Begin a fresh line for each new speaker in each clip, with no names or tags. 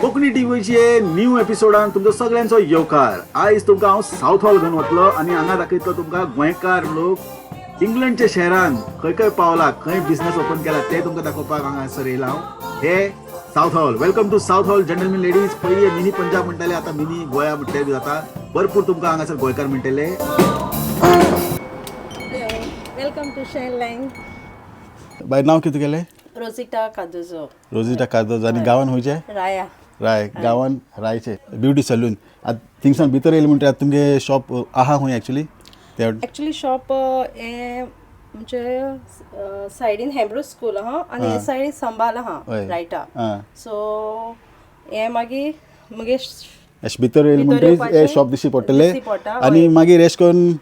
कोकणी टीव्हीचे न्यू एपिसोडान तुमचो सगळ्यांचो येवकार. आयज तुमकां हांव सावथॉल घेवन वतलो आनी हांगा दाखयतलो तुमकां गोंयकार लोक इंग्लंडच्या शहरान खंय खंय पावला, खंय बिझनेस ओपन केला ते तुमकां दाखोवपाक हांगासर येयला हांव. हे Southall. Welcome to Southall gentleman ladies. पयलीं मिनी पंजाब म्हणटाले, आता मिनी गोया म्हणटले जाता. भरपूर तुमकां हांगासर गोंयकार म्हणटले.
Welcome to Shineline.
बाय नाव कितें केलें?
रोजिटा कार्दोजो.
रोजिटा कार्दोजो. आनी गांवान खंयचे?
राया.
राय गांवान रायचे ब्युटी सलून. थिंगसान भितर येयले म्हणटा तुमगे शॉप आहा खंय एक्चुअली?
एक्चुअली शॉप हे म्हणजे सायडीन हेब्रू स्कूल आहा आनी हे सायडीन संबाल आहा रायटा. सो हे मागीर मुगे
भितर येयले म्हणटरीच हे शॉप दिश्टी पडटले. आनी मागीर एश कोन्न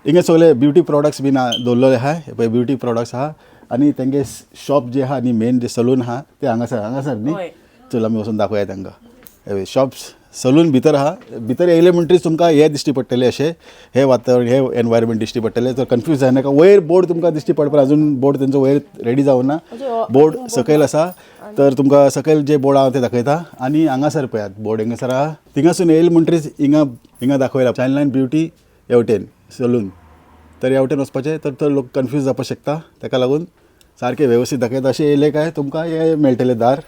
हिंगा सगळे ब्युटी प्रोडक्ट्स बीन दवरलेले आहा. पळय ब्युटी प्रोडक्ट्स आहा आनी तेंगे शॉप जे आहा न्ही मेन जे सलून आहा ते हांगासर न्ही. चल आमी वचून दाखोवया तांकां. शॉप सलून भितर आहा. भितर येयले म्हणटरीच तुमकां हे दिश्टी पडटलें अशें हे वातावरण हे एनवायरमेंट दिश्टी पडटलें. तर कन्फ्यूज जायनाका. वयर बोर्ड तुमकां दिश्टी पडटा. अजून बोर्ड तेंचो वयर रेडी जावं ना. बोर्ड सकयल आसा. तर तुमकां सकयल जे बोर्ड आहा ते दाखयता. आनी हांगासर पळयात बोर्ड हांगासर आहा. थिंगासून येयले म्हणटरीच हिंगा दाखयला शाइनलाइन ब्युटी हेवटेन सलून. तर हेवटेन वचपाचें. तर लोक कन्फ्यूज जावपाक शकता. ताका लागून सारकें वेवस्थीत दाखयता. अशें येयले काय तुमकां हे मेळटलें दार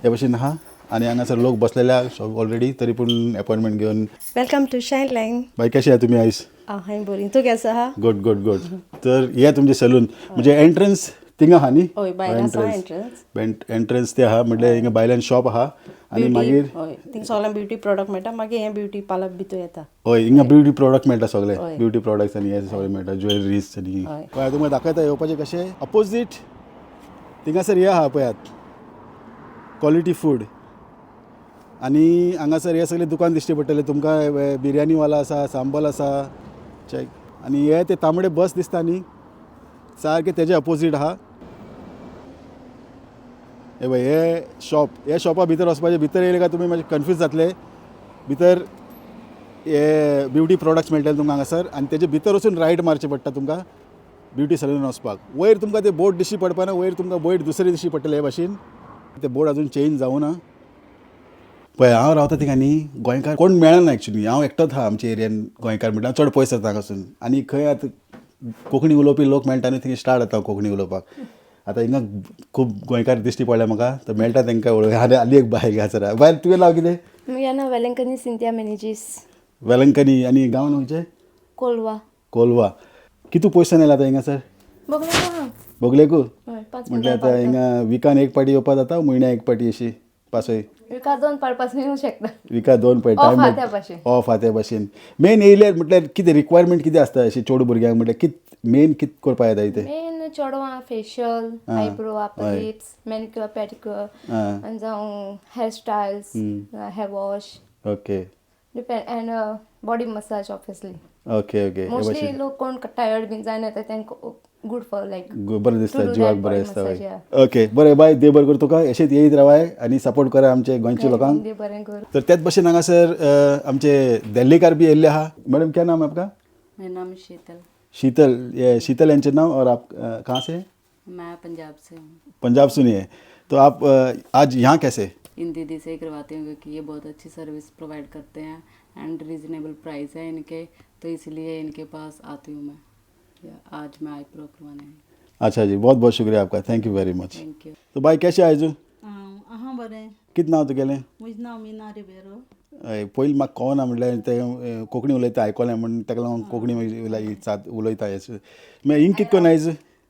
हे भशेन आहा. आनी हांगासर लोक बसलेले शॉप ऑलरेडी तरी पूण अपॉइंटमेंट घेवन.
Welcome to Shineline.
बाय कशें आहा तुमी आयज?
हांव बरी. तूं केसो आहा?
Good good good. तर हे तुमचें सलून म्हणजे एंट्रन्स थिंगा आहा न्ही?
हय भायर आसा एंट्रन्स.
एंट्रन्स ते आहा म्हणल्यार हिंगा भायल्यान शॉप आहा. आनी मागीर
हय थिंग सगळ्यां ब्युटी प्रोडक्ट मेळटा. मागीर हे ब्युटी पार्लर भितर येता.
हय हिंगा ब्युटी प्रोडक्ट मेळटा. सगळे ब्युटी प्रोडक्ट्स आनी हे सगळे मेळटा. ज्वेलरीज आनी पळय तुमकां दाखयता येवपाचें कशें. अपोजीट थिंगासर हे आहा पळयात क्वॉलिटी फूड. आनी हांगासर हे सगळे दुकान दिश्टी पडटले तुमकां. बिर्याणीवाला आसा, सांबल आसा चॅक. आनी हे ते तांबडे बस दिसता न्ही सारके तेजे अपोजीट आहा. हे पळय हे शॉप. हे शॉपा भितर वचपाचें. भितर येयले काय तुमी मातशे कन्फ्यूज जातले. भितर हे ब्युटी प्रोडक्ट्स मेळटले तुमकां हांगासर. आनी तेजे भितर वचून रायट मारचें पडटा तुमकां ब्युटी सलून वचपाक. वयर तुमकां ते बोर्ड दिश्टी पडपाना. वयर तुमकां बोर्ड दुसरे दिश्टी पडटले हे भाशेन. ते बोर्ड अजून चेंज जावं ना. पळय हांव रावता थिंगा न्ही गोंयकार कोण मेळना एक्चुली. हांव एकटोच आहा आमच्या एरियन गोंयकार म्हणटा. चड पयस जाता हांगासून. आनी खंय आतां कोंकणी उलोवपी लोक मेळटा न्ही थंय स्टार्ट जाता कोंकणी उलोवपाक. आतां हिंगा खूब गोंयकार दिश्टी पडल्या म्हाका. तर मेळटा तांकां वळख. आनी एक बाय हांगासर. बाय तुवें नांव कितें?
म्हजें नांव वेलंकनी सिंथिया मेनेजीस.
वेलंकनी. आनी गांव खंयचें?
कोलवा.
कोलवा. कितू पयसान येयला आतां हिंगासर? बोगलेकू. म्हटल्यार आतां हिंगा विकान एक पाटी येवपा जाता म्हयन्या एक पाटी अशी पासय?
विका 2 पाडपासून येवं शकता.
विका 2 पाटी टायम ऑफ आहा त्या भाशेन. मेन येयल्यार म्हटल्यार कितें रिक्वायरमेंट कितें आसता अशी चोड भुरग्यांक म्हटल्यार मेन कितें करपा येता इथे?
मेन चेडवां facial, eyebrow, upper lips, manicure, pedicure आनी जावं hair styles, hair wash.
Okay.
Depend and body massage obviously.
Okay okay.
Mostly लोक कोण टायर्ड बीन जायना तांकां गुड फॉर लायक
बरें दिसता जिवाक बरें दिसता. ओके बरें बाय. देव बरें करूं तुका. अशेंच येयत रावाय आनी सपोर्ट करा आमचे गोंयच्या लोकांक. तर त्याच भशेन हांगासर आमचे दिल्लीकार बी येयल्ले आहा. मैडम क्या नाम है आपका?
मेरा नाम शीतल.
शीतल. ये शीतल यांचे नाम. और आप कहाँ से?
मैं पंजाब से हूँ.
पंजाब सुनिए. तो आप आज यहाँ कैसे?
इन दीदी से ही करवाती हूँ क्योंकि ये बहुत अच्छी सर्विस प्रोवाइड करते हैं एंड रीज़नेबल प्राइस है इनके. तो इसलिए इनके पास आती हूँ मैं. आज मैं आईब्रो करवाने.
अच्छा जी. बहुत बहुत शुक्रिया आपका. Thank you very much.
Thank you.
तो बाय कशें आयज?
हां बरें.
कितें नांव तुगेलें?
म्हजें नांव मिना रिबेरो.
पयलीं म्हाका कळना म्हटल्यार ते कोंकणी उलयता आयकलें म्हण ताका लागून कोंकणी उलयता. मागीर हिंग कितें कोन्न आयज?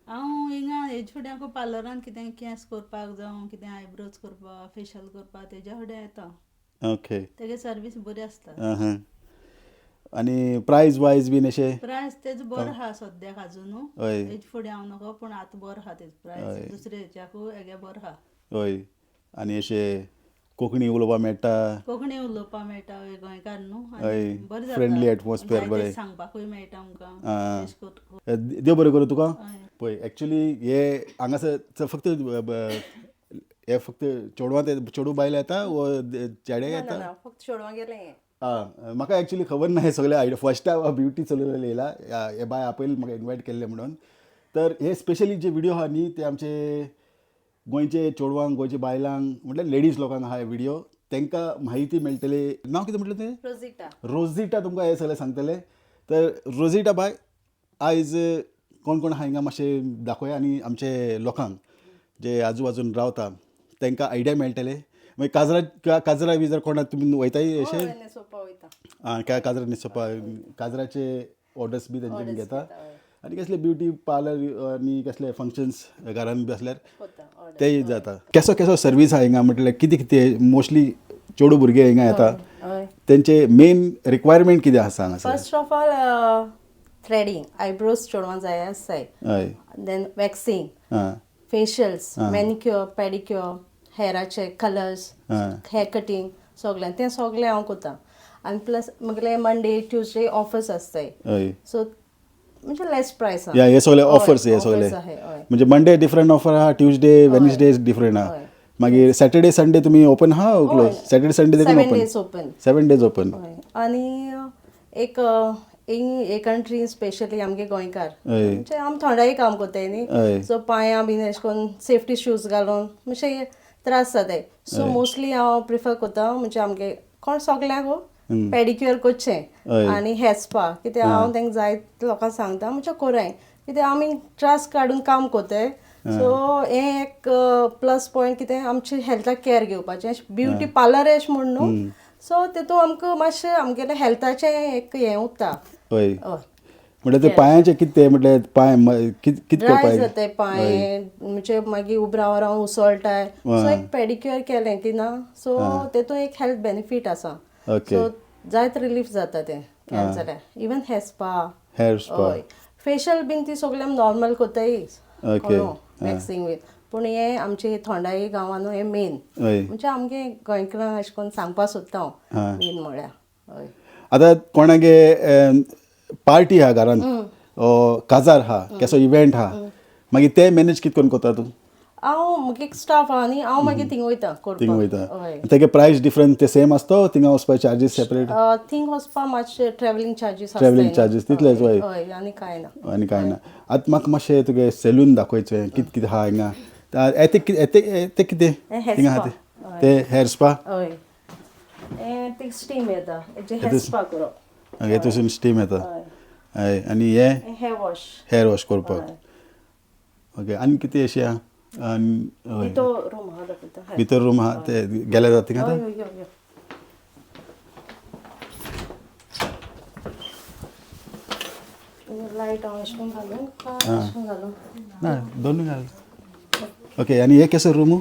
हांव हिंगा हेजे फुड्याक पार्लरान कितें केंस करपाक जावं कितें आयब्रोज करपाक फेशियल करपाक तेज्या फुड्या येता.
ओके.
तेगे सर्वीस बरी आसता.
आनी प्रायस वायज बीन अशें?
प्रायस तेजो बरो आहा सद्याक आजून. हेजे फुडें हांव नगो पूण आतां बरो आहा तेजो प्रायस. दुसऱ्या हेच्याकू हेगे बरो आहा.
हय. आनी अशें कोंकणी उलोवपाक मेळटा.
कोंकणी उलोवपाक मेळटा. गोंयकार न्हू.
हय.
बरें जाता.
फ्रेंडली एटमॉस्फियर बरें.
सांगपाकूय मेळटा आमकां.
देव बरें करूं तुका. पळय एक्चुली हे हांगासर फक्त हे फक्त चेडू बायलां येता वो चेडे येता?
फक्त चेडवां गेलें.
म्हाका एक्चुली खबर ना हे सगळे आयडिया. फर्स्ट टायम ब्युटी चलयलेले येयला. हे बाय आपयले म्हाका इन्वायट केल्ले म्हणून. तर हे स्पेशली जे व्हिडिओ आहा न्ही ते आमचे गोंयचे चेडवांक गोंयचे बायलांक म्हटल्यार लेडीज लोकांक आहा हे व्हिडिओ. तांकां म्हायती मेळटली. नांव कितें म्हटलें तें?
रोजिटा.
रोजिटा तुमकां हें सगळें सांगतले. तर रोजिटा बाय आयज कोण कोण आहा हिंगा मातशें दाखोया आनी आमचे लोकांक जे आजू बाजून रावता तांकां आयडिया मेळटले. मागीर काजरा बी जर कोणाक तुमी वयताय अशें
सोपा वयता.
काय काजरा न्हेसोवपा काजराचे ऑर्डर्स बी तेंच्यानी घेता. आनी कसले ब्युटी पार्लर आनी कसले फंक्शन्स घरान बी आसल्यार तेय जाता. केसो सर्वीस आहा हिंगा म्हटल्यार कितें कितें मोस्टली चेडू भुरगे हिंगा येता तेंचे मेन रिक्वायरमेंट कितें आसा हांगासर?
First of all threading, eyebrows चेडवांक जाय आसताय.
हय.
Then waxing, facials, manicure, pedicure, हेराचे कलर्स, हेअर कटिंग सगळें तें सगळें हांव कोता. आनी प्लस म्हगेले मंडे ट्युजडे ऑफर्स आसताय. सो म्हणजे लेस प्रायस
या हे सगळे ऑफर्स हे सगळे म्हणजे मंडे डिफरंट ऑफर आहा, ट्युजडे वेनसडे डिफरंट आहा. मागीर सॅटर्डे संडे तुमी ओपन आहा क्लोज? सॅटर्डे संडे देखून ओपन? 7 days open.
आनी एक कंट्री स्पेशली आमगे गोंयकार म्हणजे आमी थोडाय काम कोत्ताय न्ही, सो पांयां बीन अशें करून सेफ्टी शूज घालून मातशे त्रास जाताय. सो मोस्टली हांव प्रिफर कोता म्हणजे आमगे कोण सगळ्यांक पॅडिक्युअर कोचचें आनी हेअर स्पा. कित्याक हांव तांकां जाय लोकांक सांगता म्हणजे कोराय, कित्याक आमी त्रास काडून काम कोत्ताय. सो हें एक प्लस पॉयंट कितें आमचे हेल्थाक केअर घेवपाचें. ब्युटी पार्लर अशें म्हण न्हू, सो तेतून आमकां मातशें आमगेलें हेल्थाचें एक हें उरता.
हय. म्हणजे ते पांयाचे कितें म्हटल्यार पांय कितें
ड्राय जाताय पांय म्हणजे मागीर उबें रावन उसळटाय. सो एक पॅडिक्युअर केलें की ना, सो तेतून एक हेल्थ बेनिफीट आसा. सो जायत रिलीफ जाता तें केलें जाल्यार. इवन हेअर स्पा, फेशियल बीन ती सगळें नॉर्मल कोत्ताय वॅक्सिंग बीन. पूण हे आमचे थोंडाई गांवांत हे मेन म्हणजे आमगे गोंयकारांक अशें करून सांगपा सोदता हांव मेन म्हळ्यार.
आतां कोणागे पार्टी आहा घरान, काजार आहा, केसो इव्हेंट आहा, मागीर ते मॅनेज कितें करून कोता तूं?
हांव म्हगे एक स्टाफ आहा न्ही, हांव मागीर थिंग वयता
करपाक. तेगे प्रायस डिफरंट ते सेम आसता थिंगा वचपाचे चार्जीस सेपरेट?
थिंग वचपा मातशे ट्रॅव्हलिंग चार्जीस
तितलेच?
हय. आनी कांय ना.
आतां म्हाका मातशें तुगे सॅलून दाखोवचें कितें कितें आहा हिंगा. ते कितें थिंगा आहा ते हेअर स्पा?
हय. ते स्टीम येता, हेअर स्पा करप.
हेतून स्टीम येता. हय. आनी हे हेअर वॉश करपाक. ओके. आनी कितें अशें आहा? भितर रूम आहा ते गेले जाता थिंगा?
लायट हांव अशें करून घालूं
ना दोनूय घाल. ओके. आनी हे केसो रूम?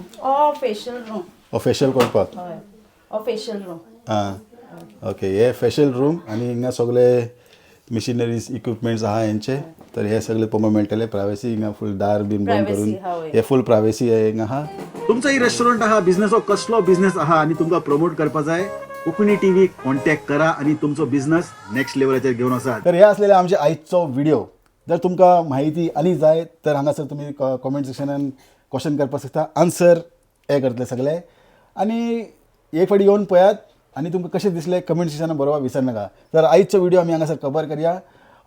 Facial room.
फेशियल करपाक?
हय. Facial room.
ओके. हे फेशियल रूम आनी हिंगा सगळे मिशिनरीज इक्विपमेंट्स आहा हेंचे. तर हे सगळे पळोवपाक मेळटले. प्रायवेसी हिंगा फूल दार बीन बंद करून हे फूल प्रायवेसी हिंगा आहा. तुमचोय रेस्टॉरंट आहा, बिझनेस कसलो बिझनेस आहा आनी तुमकां प्रमोट करपा जाय, कोंकणी टीव्ही कॉन्टॅक्ट करा आनी तुमचो बिझनेस नेक्स्ट लेवलाचेर घेवन वचा. तर हे आसलेले आमचे आयचो व्हिडिओ. जर तुमकां म्हायती आनी जाय तर हांगासर तुमी कॉमेंट सेक्शनान क्वेश्चन करपाक शकता. आन्सर हे करतले सगळे. आनी एक फावटी येवन पळयात आनी तुमकां कशें दिसलें कमेंट सेक्शनान बरोवपाक विसरनाका. तर आयचो व्हिडिओ आमी हांगासर कवर करया.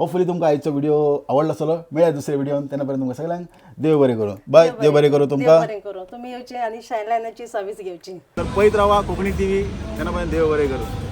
होपफुली तुमकां आयचो व्हिडिओ आवडलो आसतलो. मेळया दुसऱ्या व्हिडिओन. तेन्ना पर्यंत तुमकां सगळ्यांक देव बरें करूं. बाय. देव बरें करूं तुमकां.
तुमी येवचे आनी शायनलायनाची सर्वीस घेवची.
तर पळयत रावा कोंकणी टीव्ही. तेन्ना पर्यंत देव बरें करूं.